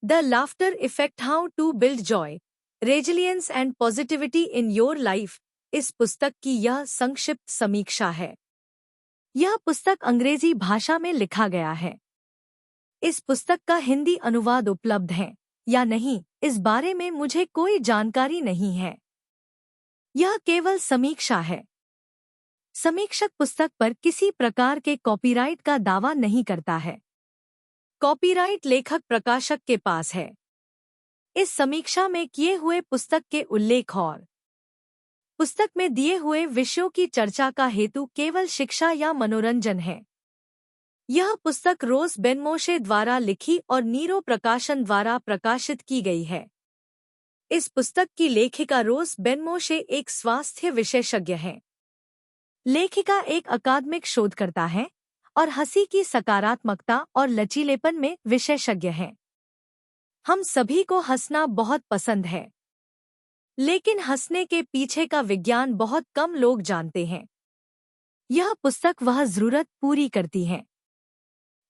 The laughter effect, how to build joy, resilience and positivity in your life, इस पुस्तक की यह संक्षिप्त समीक्षा है। यह पुस्तक अंग्रेजी भाषा में लिखा गया है। इस पुस्तक का हिंदी अनुवाद उपलब्ध है या नहीं, इस बारे में मुझे कोई जानकारी नहीं है। यह केवल समीक्षा है। समीक्षक पुस्तक पर किसी प्रकार के कॉपीराइट का दावा नहीं करता है। कॉपीराइट लेखक प्रकाशक के पास है। इस समीक्षा में किए हुए पुस्तक के उल्लेख और पुस्तक में दिए हुए विषयों की चर्चा का हेतु केवल शिक्षा या मनोरंजन है। यह पुस्तक रोस बेनमोशे द्वारा लिखी और नीरो प्रकाशन द्वारा प्रकाशित की गई है। इस पुस्तक की लेखिका रोस बेनमोशे एक स्वास्थ्य विशेषज्ञ हैं। लेखिका एक अकादमिक शोधकर्ता है और हंसी की सकारात्मकता और लचीलेपन में विशेषज्ञ हैं। हम सभी को हंसना बहुत पसंद है, लेकिन हंसने के पीछे का विज्ञान बहुत कम लोग जानते हैं। यह पुस्तक वह जरूरत पूरी करती है।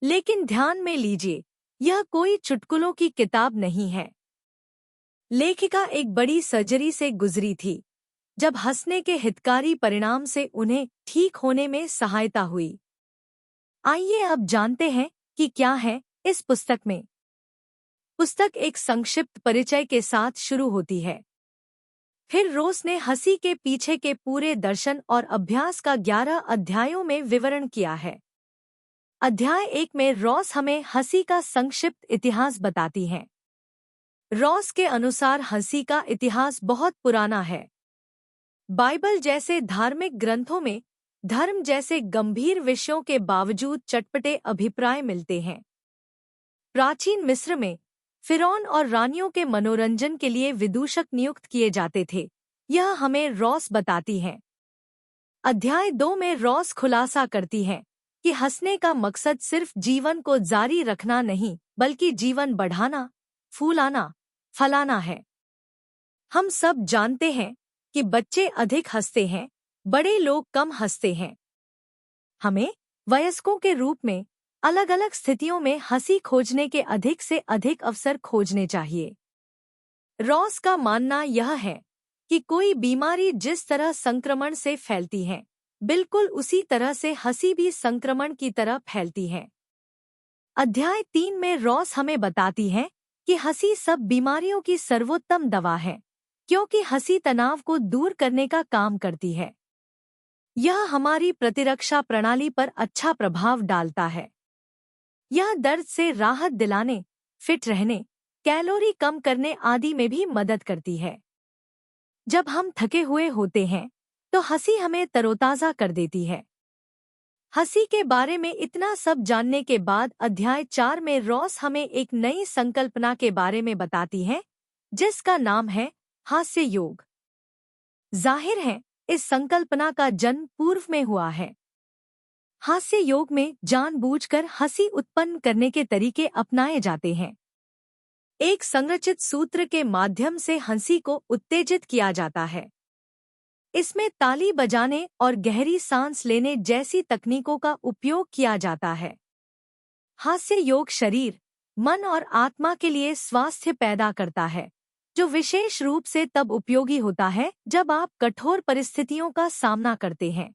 लेकिन ध्यान में लीजिए, यह कोई चुटकुलों की किताब नहीं है। लेखिका एक बड़ी सर्जरी से गुजरी थी, जब हंसने के हितकारी परिणाम से उन्हें ठीक होने में सहायता हुई। आइए अब जानते हैं कि क्या है इस पुस्तक में। पुस्तक एक संक्षिप्त परिचय के साथ शुरू होती है। फिर रोस ने हंसी के पीछे के पूरे दर्शन और अभ्यास का 11 अध्यायों में विवरण किया है। अध्याय 1 में रॉस हमें हंसी का संक्षिप्त इतिहास बताती हैं। रॉस के अनुसार हंसी का इतिहास बहुत पुराना है। बाइबल जैसे धार्मिक ग्रंथों में धर्म जैसे गंभीर विषयों के बावजूद चटपटे अभिप्राय मिलते हैं। प्राचीन मिस्र में फिरौन और रानियों के मनोरंजन के लिए विदूषक नियुक्त किए जाते थे। यह हमें रॉस बताती है। अध्याय 2 में रॉस खुलासा करती है कि हंसने का मकसद सिर्फ जीवन को जारी रखना नहीं, बल्कि जीवन बढ़ाना, फूलाना, फलाना है। हम सब जानते हैं कि बच्चे अधिक हंसते हैं, बड़े लोग कम हंसते हैं। हमें वयस्कों के रूप में अलग अलग स्थितियों में हंसी खोजने के अधिक से अधिक अवसर खोजने चाहिए। रॉस का मानना यह है कि कोई बीमारी जिस तरह संक्रमण से फैलती है, बिल्कुल उसी तरह से हंसी भी संक्रमण की तरह फैलती है। अध्याय 3 में रॉस हमें बताती है कि हंसी सब बीमारियों की सर्वोत्तम दवा है, क्योंकि हंसी तनाव को दूर करने का काम करती है। यह हमारी प्रतिरक्षा प्रणाली पर अच्छा प्रभाव डालता है। यह दर्द से राहत दिलाने, फिट रहने, कैलोरी कम करने आदि में भी मदद करती है। जब हम थके हुए होते हैं तो हंसी हमें तरोताजा कर देती है। हंसी के बारे में इतना सब जानने के बाद अध्याय 4 में रॉस हमें एक नई संकल्पना के बारे में बताती है, जिसका नाम है हास्य योग। जाहिर है, इस संकल्पना का जन्म पूर्व में हुआ है। हास्य योग में जानबूझकर हंसी उत्पन्न करने के तरीके अपनाए जाते हैं। एक संरचित सूत्र के माध्यम से हंसी को उत्तेजित किया जाता है। इसमें ताली बजाने और गहरी सांस लेने जैसी तकनीकों का उपयोग किया जाता है। हास्य योग शरीर, मन और आत्मा के लिए स्वास्थ्य पैदा करता है, जो विशेष रूप से तब उपयोगी होता है जब आप कठोर परिस्थितियों का सामना करते हैं।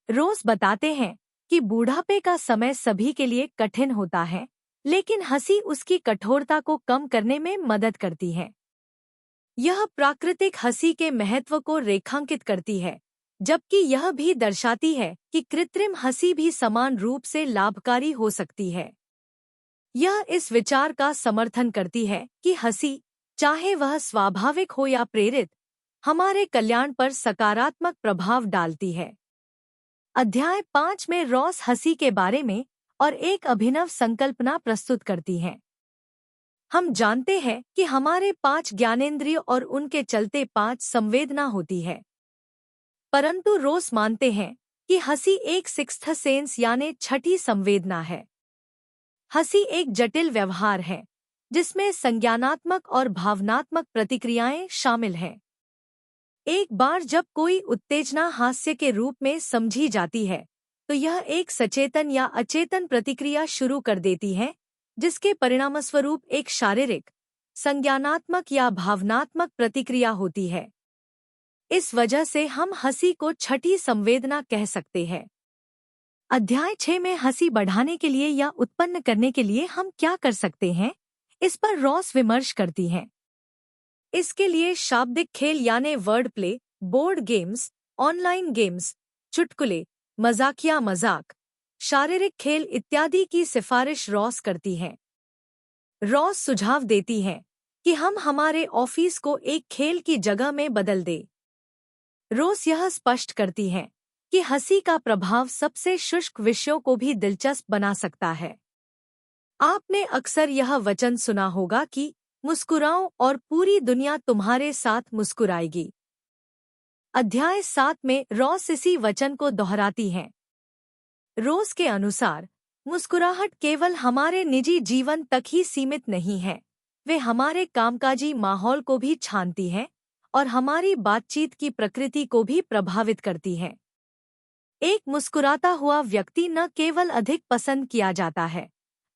रोज बताते हैं कि बूढ़ापे का समय सभी के लिए कठिन होता है, लेकिन हंसी उसकी कठोरता को कम करने में मदद करती है। यह प्राकृतिक हंसी के महत्व को रेखांकित करती है, जबकि यह भी दर्शाती है कि कृत्रिम हंसी भी समान रूप से लाभकारी हो सकती है। यह इस विचार का समर्थन करती है कि हंसी, चाहे वह स्वाभाविक हो या प्रेरित, हमारे कल्याण पर सकारात्मक प्रभाव डालती है। अध्याय 5 में रॉस हंसी के बारे में और एक अभिनव संकल्पना प्रस्तुत करती हैं। हम जानते हैं कि हमारे 5 ज्ञानेंद्रिय और उनके चलते 5 संवेदना होती है, परंतु रोस मानते हैं कि हंसी एक सिक्स्थ सेंस यानी छठी संवेदना है। हंसी एक जटिल व्यवहार है, जिसमें संज्ञानात्मक और भावनात्मक प्रतिक्रियाएं शामिल हैं। एक बार जब कोई उत्तेजना हास्य के रूप में समझी जाती है, तो यह एक सचेतन या अचेतन प्रतिक्रिया शुरू कर देती है, जिसके परिणामस्वरूप एक शारीरिक, संज्ञानात्मक या भावनात्मक प्रतिक्रिया होती है। इस वजह से हम हंसी को छठी संवेदना कह सकते हैं। अध्याय 6 में हंसी बढ़ाने के लिए या उत्पन्न करने के लिए हम क्या कर सकते हैं, इस पर रॉस विमर्श करती हैं। इसके लिए शाब्दिक खेल यानी word play, board games, online games, चुटकुले, मजाकिया मजाक, शारीरिक खेल इत्यादि की सिफारिश रॉस करती हैं। रॉस सुझाव देती हैं कि हम हमारे ऑफिस को एक खेल की जगह में बदल दें। रॉस यह स्पष्ट करती हैं कि हंसी का प्रभाव सबसे शुष्क विषयों को भी दिलचस्प बना सकता है। आपने अक्सर यह वचन सुना होगा कि मुस्कुराओ और पूरी दुनिया तुम्हारे साथ मुस्कुराएगी। अध्याय 7 में रॉस इसी वचन को दोहराती हैं। रॉस के अनुसार मुस्कुराहट केवल हमारे निजी जीवन तक ही सीमित नहीं है, वे हमारे कामकाजी माहौल को भी छानती हैं और हमारी बातचीत की प्रकृति को भी प्रभावित करती हैं। एक मुस्कुराता हुआ व्यक्ति न केवल अधिक पसंद किया जाता है,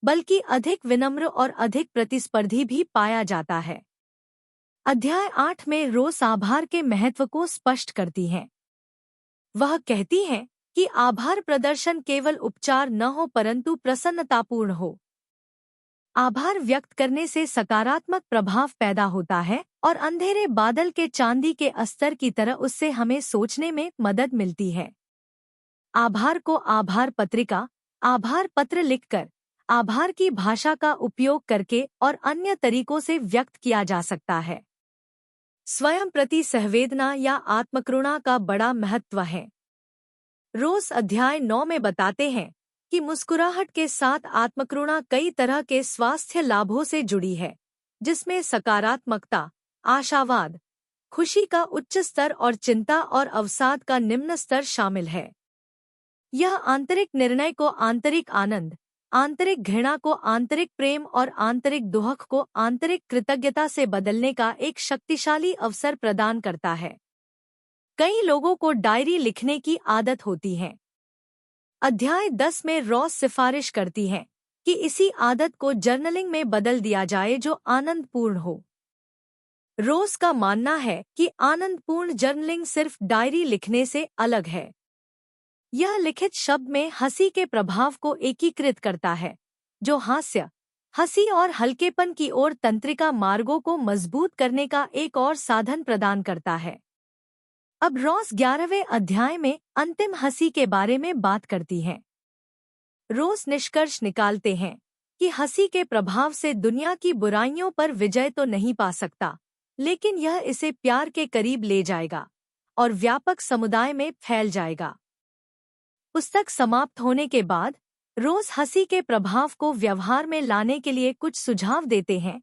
बल्कि अधिक विनम्र और अधिक प्रतिस्पर्धी भी पाया जाता है। अध्याय 8 में रॉस आभार के महत्व को स्पष्ट करती हैं। वह कहती हैं कि आभार प्रदर्शन केवल उपचार न हो परंतु प्रसन्नतापूर्ण हो। आभार व्यक्त करने से सकारात्मक प्रभाव पैदा होता है और अंधेरे बादल के चांदी के अस्तर की तरह उससे हमें सोचने में मदद मिलती है। आभार को आभार पत्रिका, आभार पत्र लिखकर, आभार की भाषा का उपयोग करके और अन्य तरीकों से व्यक्त किया जा सकता है। स्वयं प्रति संवेदना या आत्मकरुणा का बड़ा महत्व है। रॉस अध्याय 9 में बताते हैं कि मुस्कुराहट के साथ आत्मकरुणा कई तरह के स्वास्थ्य लाभों से जुड़ी है, जिसमें सकारात्मकता, आशावाद, खुशी का उच्च स्तर और चिंता और अवसाद का निम्न स्तर शामिल है। यह आंतरिक निर्णय को आंतरिक आनंद, आंतरिक घृणा को आंतरिक प्रेम और आंतरिक दुख को आंतरिक कृतज्ञता से बदलने का एक शक्तिशाली अवसर प्रदान करता है। कई लोगों को डायरी लिखने की आदत होती है। अध्याय 10 में रॉस सिफारिश करती हैं कि इसी आदत को जर्नलिंग में बदल दिया जाए जो आनंदपूर्ण हो। रॉस का मानना है कि आनंदपूर्ण जर्नलिंग सिर्फ डायरी लिखने से अलग है। यह लिखित शब्द में हंसी के प्रभाव को एकीकृत करता है, जो हास्य, हंसी और हल्केपन की ओर तंत्रिका मार्गों को मजबूत करने का एक और साधन प्रदान करता है। अब रॉस 11वें अध्याय में अंतिम हंसी के बारे में बात करती हैं। रॉस निष्कर्ष निकालते हैं कि हंसी के प्रभाव से दुनिया की बुराइयों पर विजय तो नहीं पा सकता, लेकिन यह इसे प्यार के करीब ले जाएगा और व्यापक समुदाय में फैल जाएगा। पुस्तक समाप्त होने के बाद रॉस हंसी के प्रभाव को व्यवहार में लाने के लिए कुछ सुझाव देते हैं।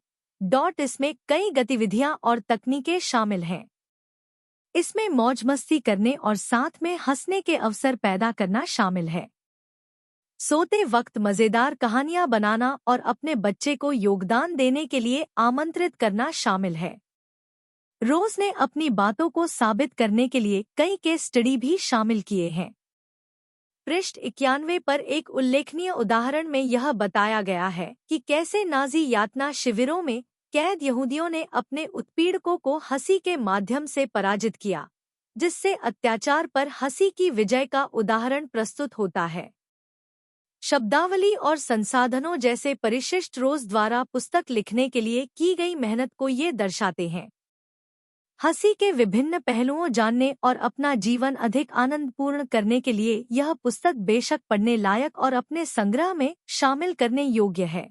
इसमें कई गतिविधियां और तकनीकें शामिल हैं। इसमें मौज मस्ती करने और साथ में हंसने के अवसर पैदा करना शामिल है। सोते वक्त मजेदार कहानियां बनाना और अपने बच्चे को योगदान देने के लिए आमंत्रित करना शामिल है। रॉस ने अपनी बातों को साबित करने के लिए कई केस स्टडी भी शामिल किए हैं। पृष्ठ 91 पर एक उल्लेखनीय उदाहरण में यह बताया गया है कि कैसे नाजी यातना शिविरों में कैद यहूदियों ने अपने उत्पीड़कों को हंसी के माध्यम से पराजित किया, जिससे अत्याचार पर हंसी की विजय का उदाहरण प्रस्तुत होता है। शब्दावली और संसाधनों जैसे परिशिष्ट रॉस द्वारा पुस्तक लिखने के लिए की गई मेहनत को ये दर्शाते हैं। हंसी के विभिन्न पहलुओं जानने और अपना जीवन अधिक आनंदपूर्ण करने के लिए यह पुस्तक बेशक पढ़ने लायक और अपने संग्रह में शामिल करने योग्य है।